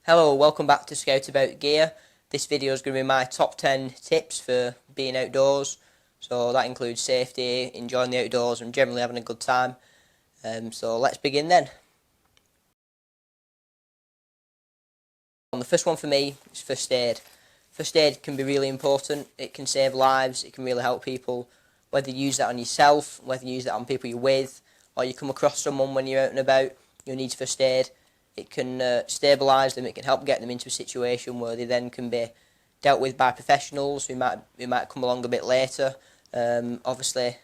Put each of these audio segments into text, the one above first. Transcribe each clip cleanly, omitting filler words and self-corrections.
Hello, welcome back to ScoutAbout Gear. This video is going to be my top 10 tips for being outdoors. So that includes safety, enjoying the outdoors and generally having a good time. So let's begin then. The first one for me is first aid. First aid can be really important. It can save lives, it can really help people. Whether you use that on yourself, whether you use that on people you're with, or you come across someone when you're out and about, you need first aid. It can stabilise them, it can help get them into a situation where they then can be dealt with by professionals who might come along a bit later. Obviously,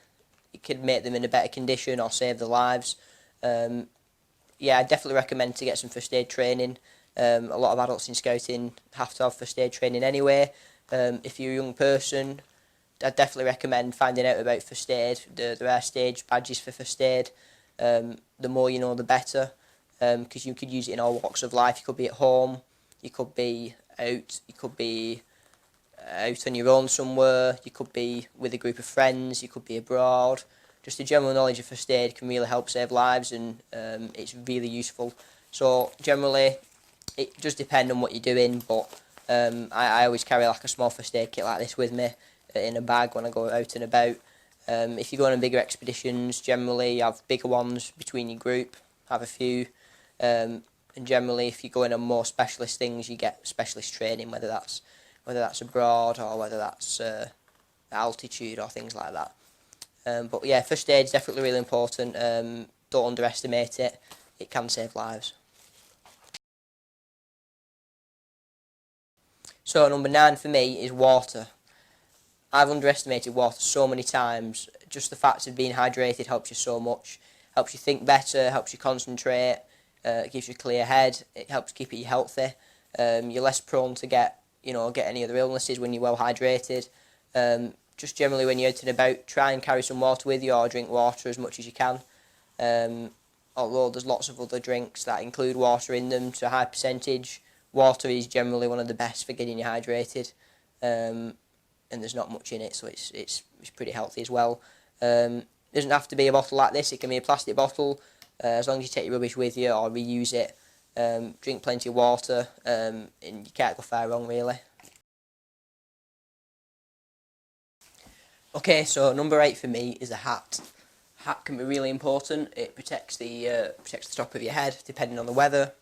it could make them in a better condition or save their lives. Yeah, I definitely recommend to get some first aid training. A lot of adults in scouting have to have first aid training anyway. If you're a young person, I'd definitely recommend finding out about first aid. There are stage badges for first aid. The more you know, the better. Because you could use it in all walks of life. You could be at home, you could be out, you could be out on your own somewhere, you could be with a group of friends, you could be abroad. Just the general knowledge of first aid can really help save lives, and it's really useful. So generally, it does depend on what you're doing, but I always carry like a small first aid kit like this with me in a bag when I go out and about. If you go on bigger expeditions, generally you have bigger ones between your group, have a few. And generally, if you go in on more specialist things, you get specialist training, whether that's abroad or whether that's altitude or things like that. But yeah, first aid is definitely really important. Don't underestimate it. It can save lives. So number 9 for me is water. I've underestimated water so many times. Just the fact of being hydrated helps you so much. Helps you think better, helps you concentrate. It gives you a clear head. It helps keep you healthy. You're less prone to get any other illnesses when you're well hydrated. Just generally when you're out and about, try and carry some water with you or drink water as much as you can. Although there's lots of other drinks that include water in them to a high percentage, water is generally one of the best for getting you hydrated. And there's not much in it, so it's pretty healthy as well. It doesn't have to be a bottle like this. It can be a plastic bottle. As long as you take your rubbish with you or reuse it, drink plenty of water, and you can't go far wrong really. Okay, so number 8 for me is a hat. Hat can be really important. It protects the top of your head depending on the weather.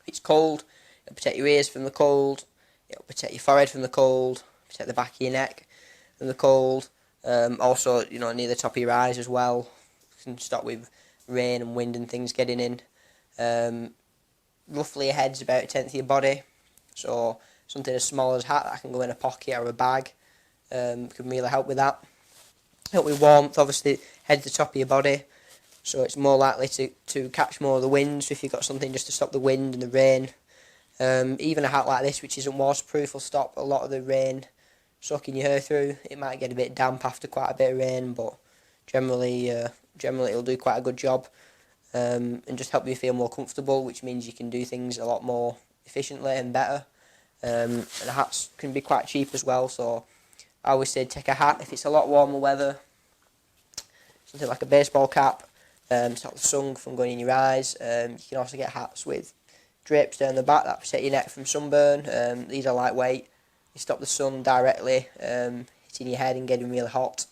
If it's cold, it'll protect your ears from the cold. It'll protect your forehead from the cold. Protect the back of your neck from the cold. Also, near the top of your eyes as well. It can stop with rain and wind and things getting in. Roughly a head's about 1/10 of your body, so something as small as a hat that can go in a pocket or a bag can really help with that. Help with warmth. Obviously, head's the top of your body, so it's more likely to catch more of the wind. So if you've got something just to stop the wind and the rain, even a hat like this, which isn't waterproof, will stop a lot of the rain soaking your hair through. It might get a bit damp after quite a bit of rain, but generally it'll do quite a good job, and just help you feel more comfortable, which means you can do things a lot more efficiently and better. And hats can be quite cheap as well, so I always say take a hat if it's a lot warmer weather, something like a baseball cap, stop the sun from going in your eyes. You can also get hats with drapes down the back that protect your neck from sunburn. These are lightweight, you stop the sun directly hitting your head and getting really hot.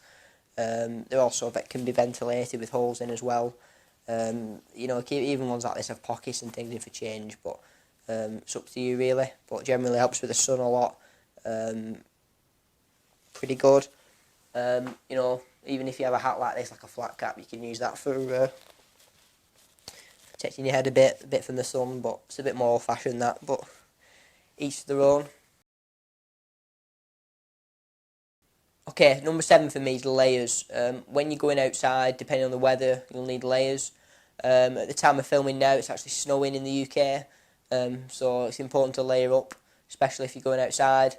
They're also can be ventilated with holes in as well. Even ones like this have pockets and things in for change, but it's up to you really. But generally helps with the sun a lot. Pretty good. Even if you have a hat like this, like a flat cap, you can use that for protecting your head a bit from the sun. But it's a bit more old-fashioned that. But each to their own. Okay, number 7 for me is layers. When you're going outside, depending on the weather, you'll need layers. At the time of filming now, it's actually snowing in the UK, so it's important to layer up, especially if you're going outside.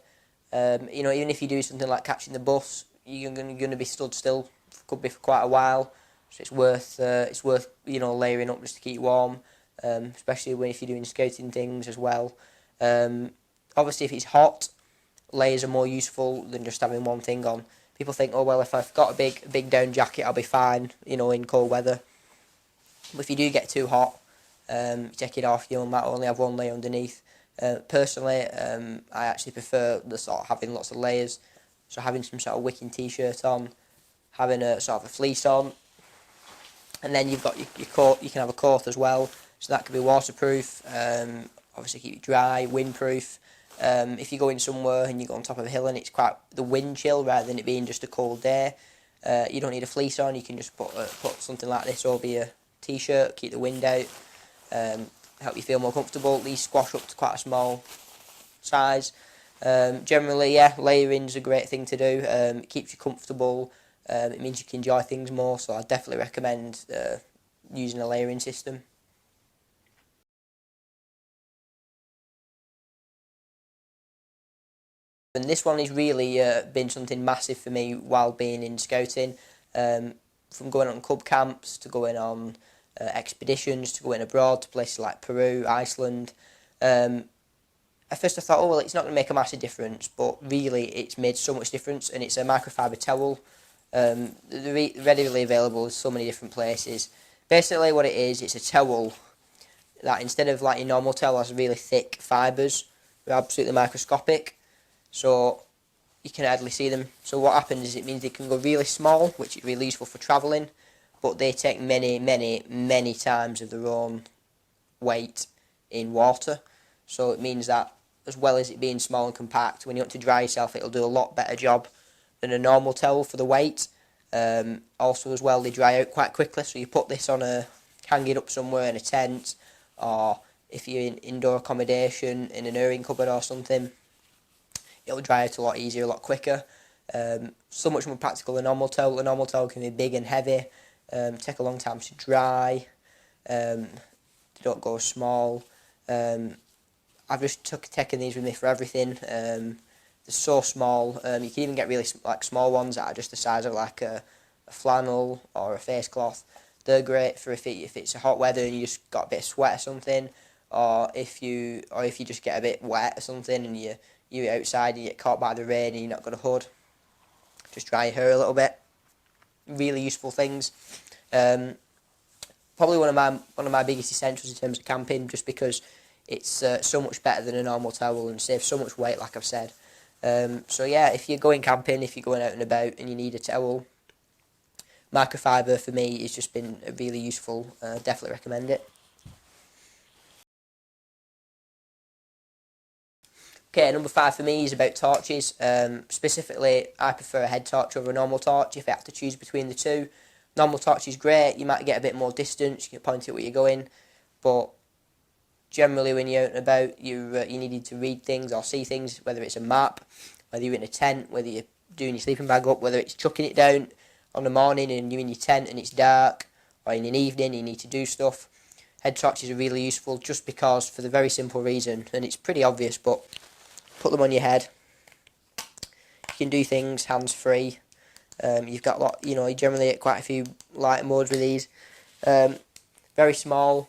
Even if you do something like catching the bus, you're going to be stood still, could be for quite a while, so it's worth layering up just to keep warm, especially if you're doing scouting things as well. Obviously, if it's hot, layers are more useful than just having one thing on. People think, oh well, if I've got a big down jacket, I'll be fine, in cold weather. But if you do get too hot, Take it off, you might only have one layer underneath. Personally, I actually prefer the sort of having lots of layers, so having some sort of wicking t-shirt on, having a sort of a fleece on, and then you've got your coat. You can have a coat as well, so that could be waterproof, obviously keep it dry, windproof. If you're going somewhere and you go on top of a hill and it's quite the wind chill rather than it being just a cold day, you don't need a fleece on. You can just put something like this over your t-shirt, keep the wind out, help you feel more comfortable. These squash up to quite a small size. Generally, yeah, layering's a great thing to do. It keeps you comfortable. It means you can enjoy things more, so I definitely recommend using a layering system. And this one has really been something massive for me while being in scouting. From going on club camps to going on expeditions to going abroad to places like Peru, Iceland. At first I thought, oh well, it's not going to make a massive difference, but really it's made so much difference, and it's a microfibre towel. They're readily available in so many different places. Basically what it is, it's a towel that instead of like your normal towel has really thick fibres, they're absolutely microscopic, so you can hardly see them. So what happens is it means they can go really small, which is really useful for travelling, but they take many times of their own weight in water. So it means that as well as it being small and compact, when you want to dry yourself, it'll do a lot better job than a normal towel for the weight. Also as well, they dry out quite quickly, so you put this on hang it up somewhere in a tent, or if you're in indoor accommodation in an airing cupboard or something, it'll dry out a lot easier, a lot quicker. So much more practical than a normal towel. A normal towel can be big and heavy, take a long time to dry, they don't go small. I've just taken these with me for everything. They're so small. You can even get really small ones that are just the size of like a flannel or a face cloth. They're great for if it's a hot weather and you just got a bit of sweat or something, or if you just get a bit wet or something and you're outside and you get caught by the rain and you're not got a hood. Just dry your hair a little bit. Really useful things. Probably one of my biggest essentials in terms of camping, just because it's so much better than a normal towel and saves so much weight, like I've said. So yeah, if you're going camping, if you're going out and about and you need a towel, microfibre for me has just been really useful. Definitely recommend it. Okay, number 5 for me is about torches. Specifically, I prefer a head torch over a normal torch if I have to choose between the two. Normal torch is great, you might get a bit more distance, you can point it where you're going, but generally when you're out and about, you needed to read things or see things, whether it's a map, whether you're in a tent, whether you're doing your sleeping bag up, whether it's chucking it down on the morning and you're in your tent and it's dark, or in an evening you need to do stuff. Head torches are really useful just because, for the very simple reason, and it's pretty obvious, but put them on your head, you can do things hands-free. You've got you generally get quite a few light modes with these. Very small.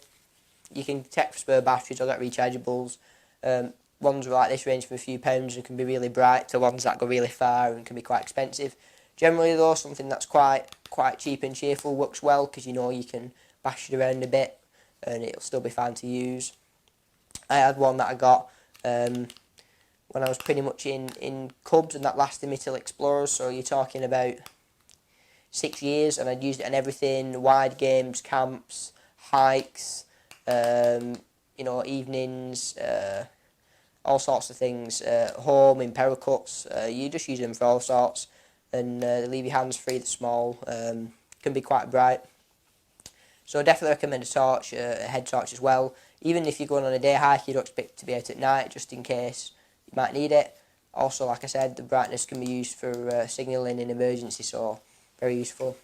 You can take for spare batteries or get rechargeables. Ones like this range from a few pounds and can be really bright to ones that go really far and can be quite expensive. Generally though, something that's quite cheap and cheerful works well, because you can bash it around a bit and it'll still be fine to use. I had one that I got when I was pretty much in Cubs, and that lasted me till Explorers, so you're talking about 6 years, and I'd used it on everything: wide games, camps, hikes, evenings, all sorts of things, home, in peril cuts. You just use them for all sorts, and they leave your hands free, they're small, can be quite bright. So I definitely recommend a torch, a head torch as well. Even if you're going on a day hike, you don't expect to be out at night, just in case you might need it. Also, like I said, the brightness can be used for signalling in emergency, so very useful.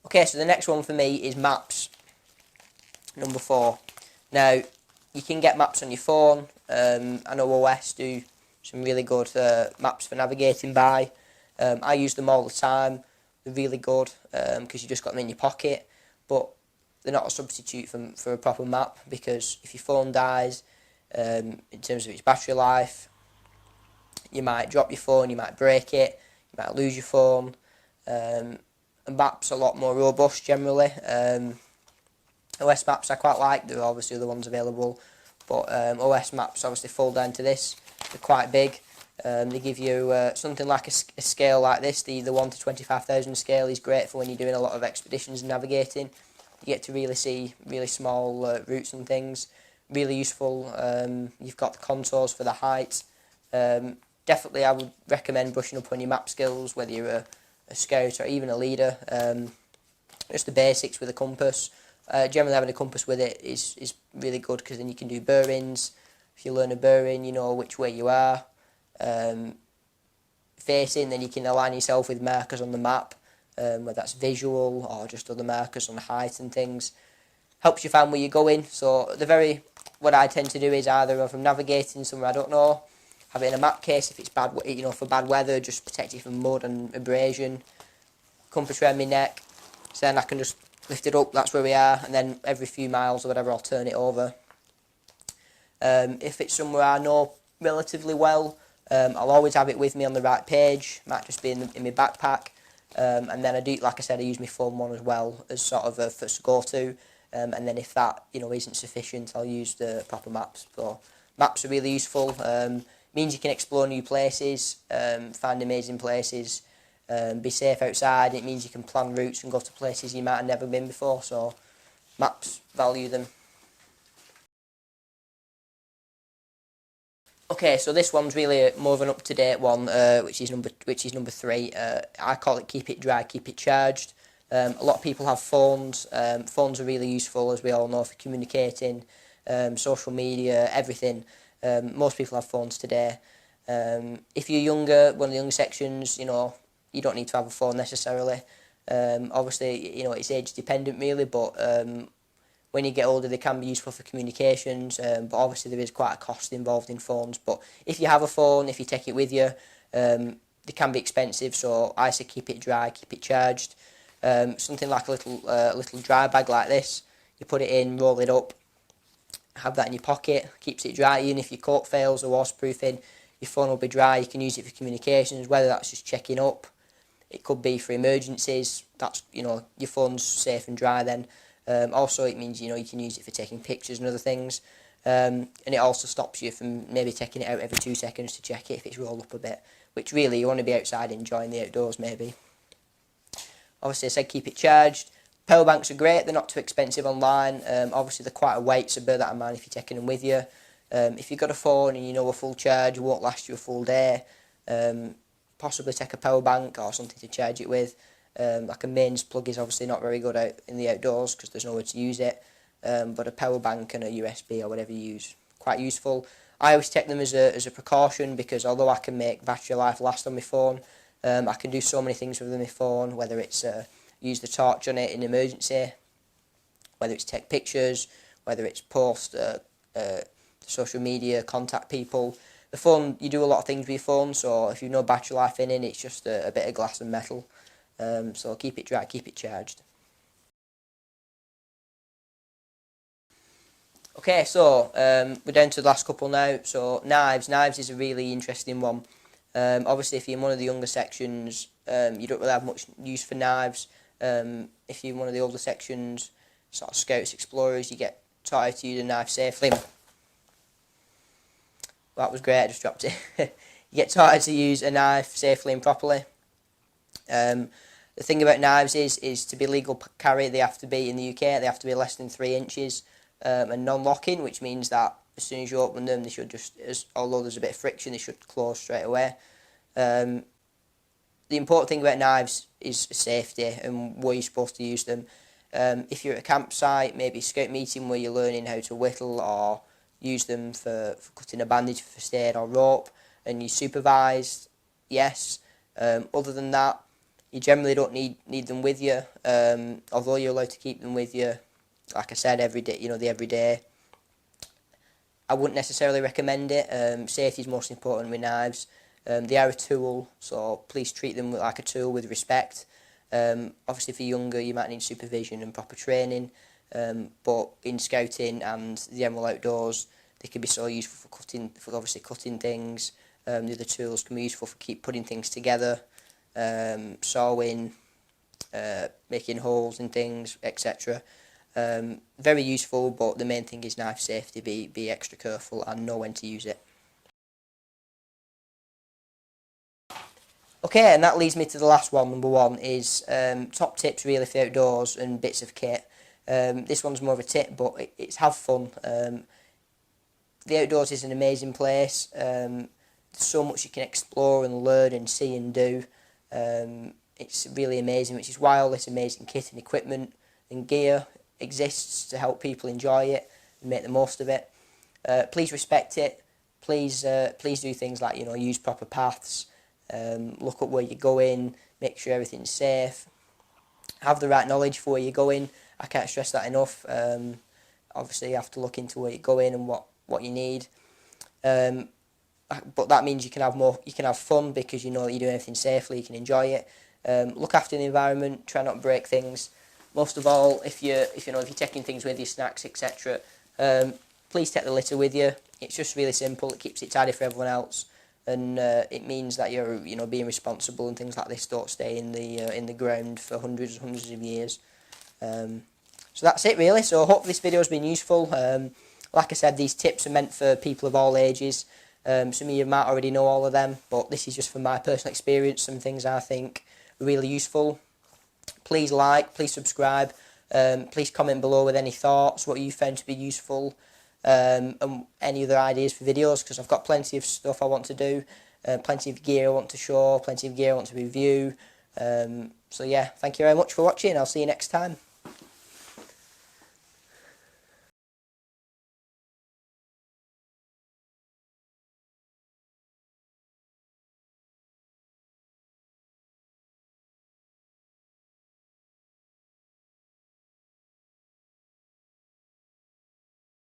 Okay, so the next one for me is maps. Number 4. Now, you can get maps on your phone. I know OS do some really good maps for navigating by. I use them all the time. They're really good because you just got them in your pocket, but they're not a substitute for a proper map, because if your phone dies, in terms of its battery life, you might drop your phone, you might break it, you might lose your phone. maps a lot more robust generally. OS maps I quite like. There are obviously other ones available, but OS maps obviously fold down to this. They're quite big. They give you something like a scale like this. The 1 to 25,000 scale is great for when you're doing a lot of expeditions and navigating. You get to really see really small routes and things. Really useful. You've got the contours for the height. Definitely I would recommend brushing up on your map skills, whether you're a scout or even a leader. Just the basics with a compass. Generally having a compass with it is really good, because then you can do bearings. If you learn a bearing, you know which way you are facing, then you can align yourself with markers on the map, whether that's visual or just other markers on height and things. Helps you find where you're going. So what I tend to do is either if I'm navigating somewhere I don't know, have it in a map case if it's bad, for bad weather, just protect you from mud and abrasion. Compass around my neck, so then I can just lift it up, that's where we are, and then every few miles or whatever I'll turn it over. If it's somewhere I know relatively well, I'll always have it with me on the right page. Might just be in my backpack, and then like I said, I use my phone one as well as sort of a first go-to. And then if that isn't sufficient, I'll use the proper maps. So maps are really useful. Means you can explore new places, find amazing places, be safe outside. It means you can plan routes and go to places you might have never been before. So maps, value them. Okay, so this one's really more of an up-to-date one, which is number 3. I call it keep it dry, keep it charged. A lot of people have phones. Phones are really useful, as we all know, for communicating, social media, everything. Most people have phones today. If you're younger, one of the younger sections, you don't need to have a phone necessarily. Obviously, it's age dependent really, but when you get older, they can be useful for communications. But obviously, there is quite a cost involved in phones. But if you have a phone, if you take it with you, they can be expensive. So I say keep it dry, keep it charged. Something like a little dry bag like this. You put it in, roll it up, have that in your pocket, keeps it dry. Even if your coat fails or waterproofing, your phone will be dry. You can use it for communications, whether that's just checking up. It could be for emergencies. That's your phone's safe and dry then. Also, it means you can use it for taking pictures and other things. And it also stops you from maybe taking it out every 2 seconds to check it if it's rolled up a bit. Which really, you want to be outside enjoying the outdoors maybe. Obviously, I said keep it charged. Power banks are great. They're not too expensive online. Obviously, they're quite a weight, so bear that in mind if you're taking them with you. If you've got a phone and a full charge won't last you a full day, possibly take a power bank or something to charge it with. Like a mains plug is obviously not very good out in the outdoors because there's nowhere to use it. But a power bank and a USB or whatever you use, quite useful. I always take them as a precaution, because although I can make battery life last on my phone, I can do so many things with my phone, whether it's use the torch on it in emergency, whether it's take pictures, whether it's post social media, contact people. The phone, you do a lot of things with your phone, so if you've no battery life in it, it's just a bit of glass and metal. So keep it dry, keep it charged. Okay, so we're down to the last couple now. So knives is a really interesting one. Obviously, if you're in one of the younger sections, you don't really have much use for knives. If you're in one of the older sections, sort of scouts, explorers, you get taught how to use a knife safely. That was great, I just dropped it. You get taught how to use a knife safely and properly. The thing about knives is to be legal carry, they have to be, in the UK, they have to be less than 3 inches and non-locking, which means that as soon as you open them, they should just, although there's a bit of friction, they should close straight away. The important thing about knives is safety and where you're supposed to use them. If you're at a campsite, maybe a scout meeting where you're learning how to whittle or use them for cutting a bandage for first aid or rope, and you're supervised, yes. Other than that, you generally don't need them with you, although you're allowed to keep them with you, like I said, every day, the everyday. I wouldn't necessarily recommend it. Safety is most important with knives. They are a tool, so please treat them like a tool with respect. Obviously, if you're younger, you might need supervision and proper training, but in scouting and the general outdoors, they can be so useful for obviously cutting things. The other tools can be useful for putting things together, sawing, making holes and things, etc. Very useful, but the main thing is knife safety. Be extra careful and know when to use it. Okay, and that leads me to the last one. Number one is top tips really for outdoors and bits of kit. This one's more of a tip, but it's have fun. The outdoors is an amazing place. There's so much you can explore and learn and see and do. It's really amazing, which is why all this amazing kit and equipment and gear exists to help people enjoy it and make the most of it. Please respect it. Please do things like, you know, use proper paths. Look up where you're going. Make sure everything's safe. Have the right knowledge for where you're going. I can't stress that enough. Obviously, you have to look into where you're going and what you need. But that means you can have fun because you know that you're doing everything safely. You can enjoy it. Look after the environment. Try not to break things. Most of all, if you're taking things with you, snacks, etc., please take the litter with you. It's just really simple. It keeps it tidy for everyone else, and it means that you're being responsible, and things like this don't stay in the ground for hundreds of years. So that's it really. So I hope this video has been useful. Like I said, these tips are meant for people of all ages. Some of you might already know all of them, but this is just from my personal experience, some things I think are really useful. Please like, please subscribe, please comment below with any thoughts, what you found to be useful, and any other ideas for videos, because I've got plenty of stuff I want to do, plenty of gear I want to show, plenty of gear I want to review. So yeah, thank you very much for watching. I'll see you next time.